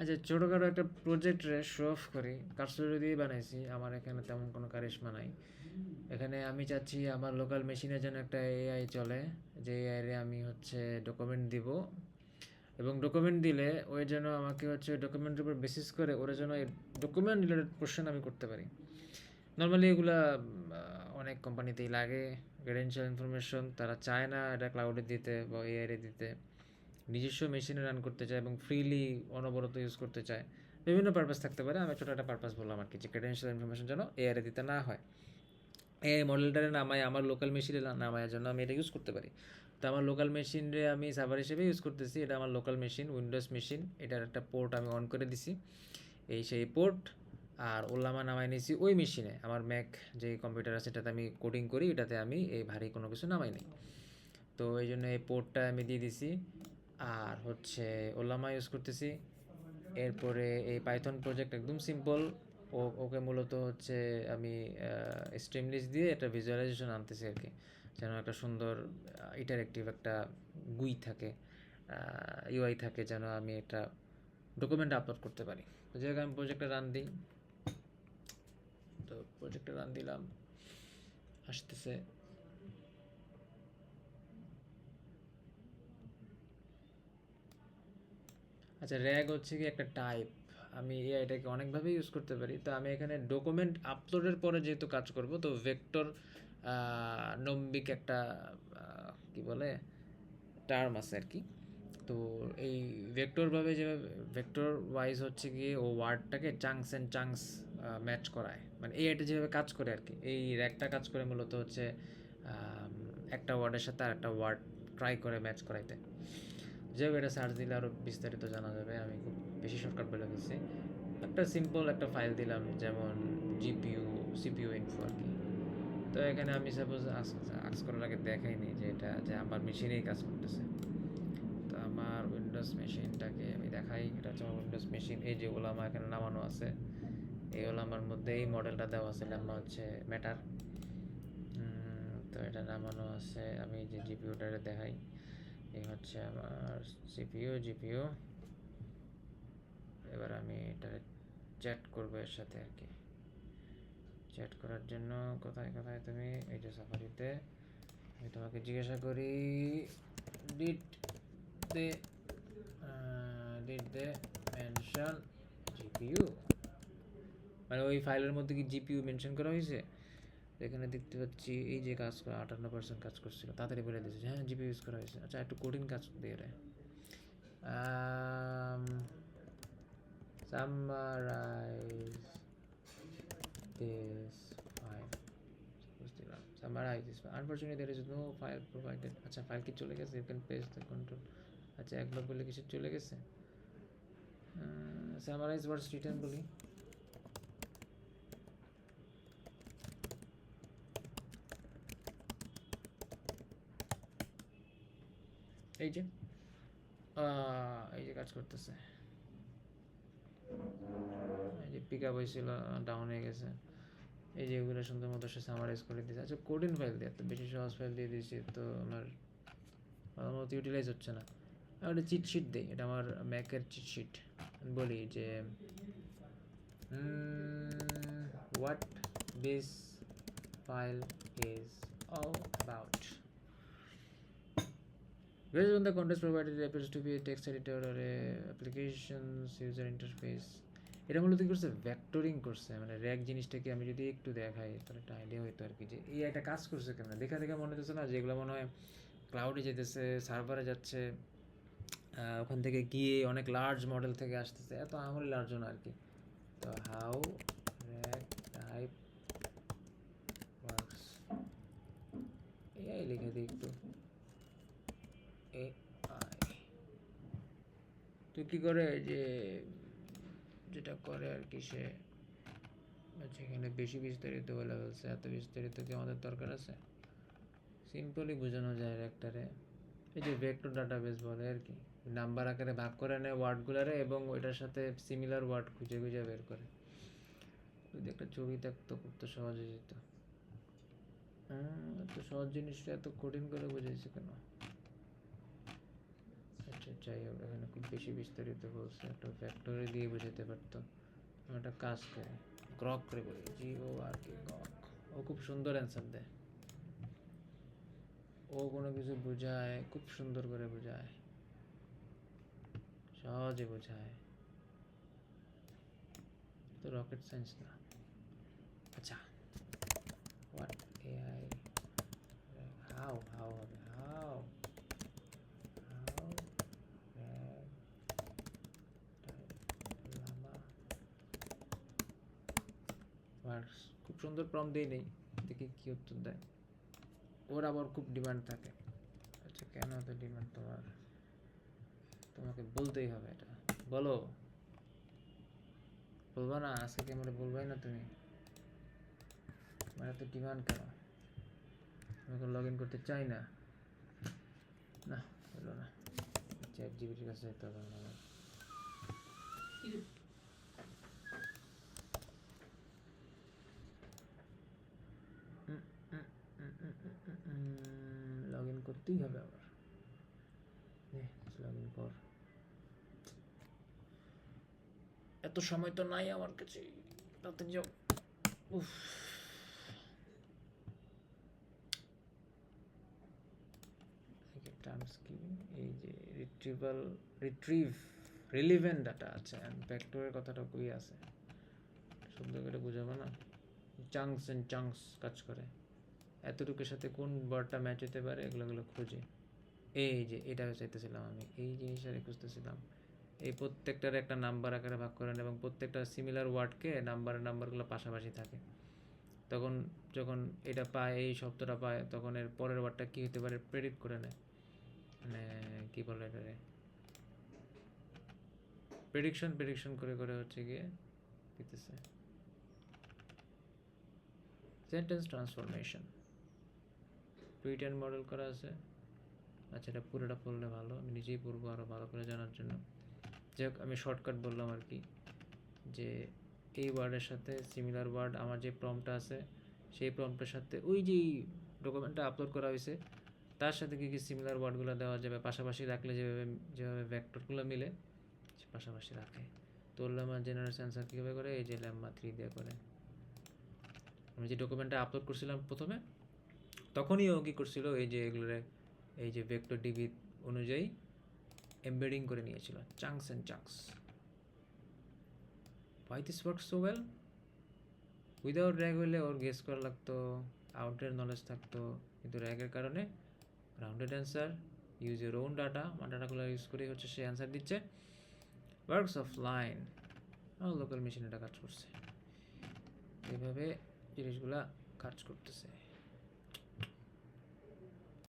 আচ্ছা, ছোটোখাটো একটা প্রজেক্টে শো অফ করি। কারচুপি দিয়ে বানাইছি, আমার এখানে তেমন কোনো কারিশমা নাই। এখানে আমি চাচ্ছি আমার লোকাল মেশিনে যেন একটা এআই চলে, যে এআইরে আমি হচ্ছে ডকুমেন্ট দিব, এবং ডকুমেন্ট দিলে ওই যেন আমাকে হচ্ছে ডকুমেন্টের উপর বেসিস করে ওরা যেন এই ডকুমেন্ট রিলেটেড কোশ্চেন আমি করতে পারি। নর্মালি এগুলা অনেক কোম্পানিতেই লাগে। ক্রেডেনশিয়াল ইনফরমেশন তারা চায় না এটা ক্লাউডে দিতে বা এআইরে দিতে, নিজস্ব মেশিনে রান করতে চায় এবং ফ্রিলি অনবরত ইউজ করতে চায়। বিভিন্ন পারপাস থাকতে পারে, আমি ছোটো একটা পারপাস বললাম আর কি, যে ক্রেডেনশিয়াল ইনফরমেশন যেন এআইরে দিতে না হয়। এই মডেলটারে নামায় আমার লোকাল মেশিনে নামায় জন্য আমি এটা ইউজ করতে পারি। তো আমার লোকাল মেশিনে আমি সার্ভার হিসেবে ইউজ করতেছি, এটা আমার লোকাল মেশিন, উইন্ডোজ মেশিন। এটার একটা পোর্ট আমি অন করে দিছি, এই সেই পোর্ট। আর ওলামা নামাই নিয়েছি ওই মেশিনে, আমার ম্যাক যে কম্পিউটার আছে সেটাতে আমি কোডিং করি, এটাতে আমি এই ভারী কোনো কিছু নামাই নাই। তো এই জন্য এই পোর্টটা আমি দিয়ে দিছি। আর হচ্ছে ওলামা ইউজ করতেছি। এরপরে এই পাইথন প্রজেক্ট একদম সিম্পল। ওকে মূলত হচ্ছে আমি স্ট্রিম লিস্ট দিয়ে একটা ভিজুয়ালাইজেশন আনতেছি আর কি, যেন একটা সুন্দর ইটারেক্টিভ একটা গুই থাকে, ইউআই থাকে, যেন আমি একটা ডকুমেন্ট আপলোড করতে পারি। তো যাই হোক, আমি প্রজেক্টটা রান দিই। তো প্রজেক্টটা রান দিলাম, আসতেছে। আচ্ছা, র্যাগ হচ্ছে কি একটা টাইপ, আমি এটাকে অনেকভাবে ইউজ করতে পারি। তো আমি এখানে ডকুমেন্ট আপলোডের পরে যেহেতু কাজ করব, তো ভেক্টর নম্বিক একটা কি বলে টার্ম আছে আর কি। তো এই ভেক্টরভাবে যেভাবে ভেক্টর ওয়াইজ হচ্ছে গিয়ে ও ওয়ার্ডটাকে চাংস অ্যান্ড চাংস ম্যাচ করায়, মানে এই এটা যেভাবে কাজ করে আর কি। এই র্যাকটা কাজ করে মূলত হচ্ছে একটা ওয়ার্ডের সাথে আর একটা ওয়ার্ড ট্রাই করে ম্যাচ করাইতে। যেভাবে এটা সার্চ দিলে আরও বিস্তারিত জানা যাবে, আমি খুব বেশি শর্টকাট বলে ফেলছি। একটা সিম্পল একটা ফাইল দিলাম, যেমন জিপিইউ সিপিইউ ইনফো আর কি। তো এখানে আমি সাপোজ আক্স করার আগে দেখাইনি যে এটা যে আমার মেশিনেই কাজ করতেছে। তো আমার উইন্ডোজ মেশিনটাকে আমি দেখাই, এটা হচ্ছে আমার উইন্ডোজ মেশিন। এই যেগুলো আমার এখানে নামানো আছে, এইগুলো আমার মধ্যে এই মডেলটা দেওয়া আছে, নাম হচ্ছে ম্যাটার। তো এটা নামানো আছে, আমি যে জিপিইউটারে দেখাই, এই হচ্ছে আমার জিপিইউ। এবার আমি এটা চ্যাট করবো এর সাথে আর কি। চ্যাট করার জন্য কোথায় কোথায় তুমি, এই যে সাফারিতে আমি তোমাকে জিজ্ঞাসা করি ডিড দে মেনশন জিপিইউ, মানে ওই ফাইলের মধ্যে কি জিপিইউ মেনশন করা হয়েছে? এখানে দেখতে পাচ্ছি এই যে কাজ করা 58% কাজ করছিল, তাড়াতাড়ি বলে দিয়েছে হ্যাঁ জিপিইউ ইউজ করা হয়েছে। আচ্ছা, একটু কঠিন কাজ দিয়ে রে। Summarize this file. বুঝলাম, summarize this file. Unfortunately, there is no file provided. আচ্ছা, ফাইল কি চলে গেছে? You can paste the control. আচ্ছা, একবার বলে কিছু চলে গেছে। Summarize what's written বলি। এই যে কাজ করতেছে, এই যে পিক আপ হয়েছিল, ডাউন হয়ে গেছে। এই যে এগুলো সুন্দর মতো সে সামারাইজ করে দিয়েছে। আচ্ছা, কোডিং ফাইল দিয়ে এত বেশি সহজ ফাইল দিয়ে দিয়েছি, তো আমার ভালো মতো ইউটিলাইজ হচ্ছে না। আমি একটা চিট শিট দিই, এটা আমার ম্যাকের চিট শিট। বলি যে what this file is all about. Based on the context provided, it appears to be a text editor or a application's user interface. এটা মূলত কি করছে, ভেক্টরিং করছে, মানে র্যাক জিনিসটাকে আমি যদি একটু দেখাই তাহলে একটা আইডিয়া হইতো আর কি, যে এই একটা কাজ করছে কেন। দেখা দেখা মনে হচ্ছে না যেগুলো মনে হয় ক্লাউডে যেতেছে, সার্ভারে যাচ্ছে, ওখান থেকে গিয়ে অনেক লার্জ মডেল থেকে আসতেছে, এত আমল লার্জ না আর কি। তো how rack type works, AI লিখে দিই একটু, এআই। তো কী করে, যে যেটা করে আর কি, সে এখানে বেশি বিস্তারিত বলে বলছে, এত বিস্তারিত কি আমাদের দরকার আছে? সিম্পলি বোঝানো যায় র্যাকটারে, এই যে ভেক্টর ডাটাবেস বলে আর কি, নাম্বার আকারে ভাগ করে নেয় ওয়ার্ডগুলারে এবং ওইটার সাথে সিমিলার ওয়ার্ড খুঁজে খুঁজে বের করে। যদি একটা ছবি থাকতো খুব তো সহজ হয়ে যেত। এত সহজ জিনিসটা এত কঠিন করে বুঝেছি কেন? আচ্ছা, যাই হোক এখানে খুব বেশি বিস্তারিত বলছে, একটা ফ্যাক্টরি দিয়ে বোঝাতে পারতো। আমি একটা কাজ করি, গ্রক করে বলি, GORK গ্রক। ও খুব সুন্দর অ্যান্সার দেয়, ও কোনো কিছু বোঝায় খুব সুন্দর করে বোঝায়, সহজে বোঝায়, তো রকেট সায়েন্স না। আচ্ছা, হোয়াট AI, হাউ হাউ হবে হাউ হাউ লামা ওয়ার্কস। খুব সুন্দর প্রম দিয়ে নেই, দেখি কি উত্তর দেয়। ওর আবার খুব ডিমান্ড থাকে। আচ্ছা, কেন এত ডিমান্ড তোমার? তোমাকে বলতেই হবে এটা, বলো। বলবা না আজকে কি আমরা বলবাই না তুমি? আমার এত ডিমান্ড কেন? আমি এখন লগ ইন করতে চাই না, না হলো না। চ্যাট জিপিটির কাছে যেতে হবে আমার। লগ ইন করতেই হবে আবার, লগ ইন কর। এত সময় তো নাই আমার কাছে, তাতে যাও। উফ, টার্মস কি? এই যে রিট্রিভ রিলিভেন্ট ডাটা আছে, ভেক্টরের কথাটা কই আছে, সুন্দর করে বুঝাবো না। চাংস এন্ড চাংস কাজ করে, এতটুকুর সাথে কোন ওয়ার্ডটা ম্যাচ হতে পারে এগুলো খুঁজে। এই যে এটা চাইতেছিলাম আমি, এই জিনিসটা খুঁজতেছিলাম। এই প্রত্যেকটার একটা নাম্বার আকারে ভাগ করেন এবং প্রত্যেকটা সিমিলার ওয়ার্ডকে নাম্বারগুলো পাশাপাশি থাকে। তখন যখন এটা পায়, এই শব্দটা পায়, তখন এর পরের ওয়ার্ডটা কী হতে পারে প্রেডিক্ট করে নেয়, মানে কী বলে এটারে, প্রেডিকশন করে করে হচ্ছে গিয়ে দিতেছে। সেন্টেন্স ট্রান্সফরমেশন প্রিটেন মডেল করা আছে। আচ্ছা, এটা পুরোটা পড়লে ভালো, আমি নিজেই পড়বো আরও ভালো করে জানার জন্য। যাই হোক, আমি শর্টকাট বললাম আর কি, যে এই ওয়ার্ডের সাথে সিমিলার ওয়ার্ড, আমার যে প্রম্পটটা আছে সেই প্রম্পটের সাথে ওই যে ডকুমেন্টটা আপলোড করা হয়েছে তার সাথে কী কী সিমিলার ওয়ার্ডগুলো দেওয়া যাবে, পাশাপাশি রাখলে যেভাবে ভেক্টরগুলো মিলে পাশাপাশি রাখে। তো ল্যাম্মা জেনারেশন অ্যান্সার কীভাবে করে, এই যে ল্যাম্মা 3 দিয়ে করে। আমি যে ডকুমেন্টটা আপলোড করছিলাম প্রথমে, তখনই ও কী করছিল, এই যে এগুলোরে এই যে ভেক্টর ডিবি অনুযায়ী এমবেডিং করে নিয়েছিল, chunks and chunks. Why this works so well? Without rag হলে ওর গেস করা লাগতো, আউটের নলেজ থাকতো, কিন্তু র্যাগের কারণে rounded answer, use your own data, আমার ডাটাগুলো ইউজ করেই হচ্ছে সে অ্যান্সার দিচ্ছে। ওয়ার্কস অফ লাইন, আমার লোকাল মেশিন এটা কাজ করছে, এভাবে জিনিসগুলা কাজ করতেছে।